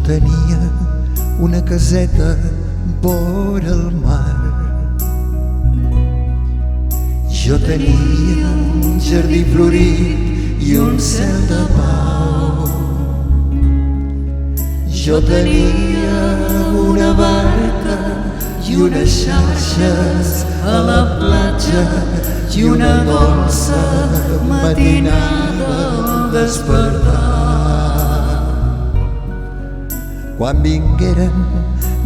tenia una caseta vora el mar. Jo tenia un jardí florit i un cel de pau. Jo tenia una barca i unes xarxes a la platja i una dolça matinada al despertar. Quan vingueren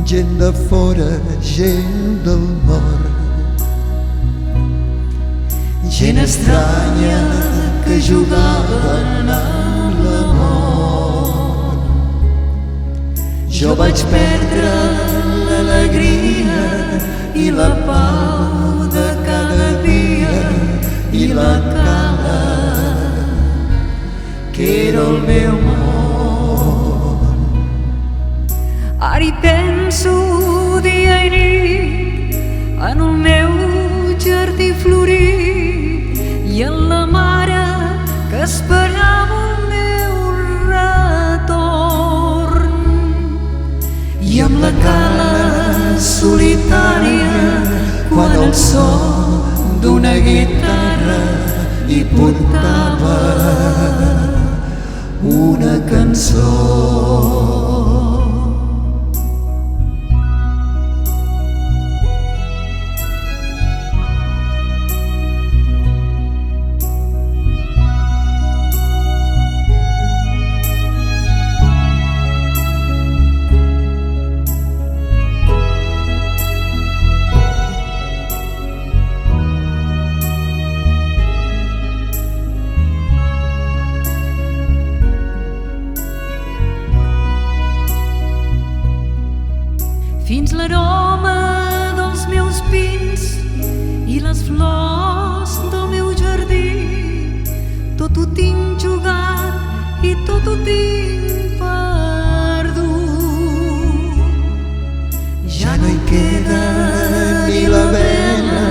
gent de fora, gent del nord, gent estranya que jugaven amb l'amor, jo vaig perdre l'alegria i la pau de cada dia i la cala que era el meu món. Ara hi penso dia i nit en el meu jardí florit i en la mare que esperava el meu retorn, i amb la cala solitària quan el so d'una guitarra hi portava una cançó. Fins l'aroma dels meus pins i les flors del meu jardí, tot ho tinc jugat i tot ho tinc perdut. Ja no hi queda ni la vela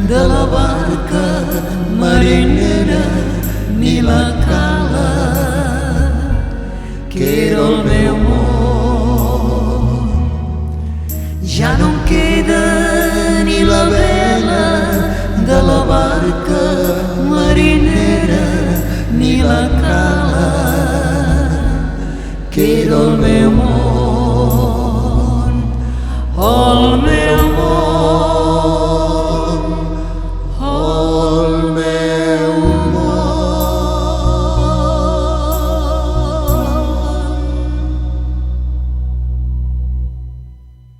de la barca marinera ni la cala que era el meu món. Ja no em queda ni la vela de la barca marinera ni la cala que era el meu món. Oh,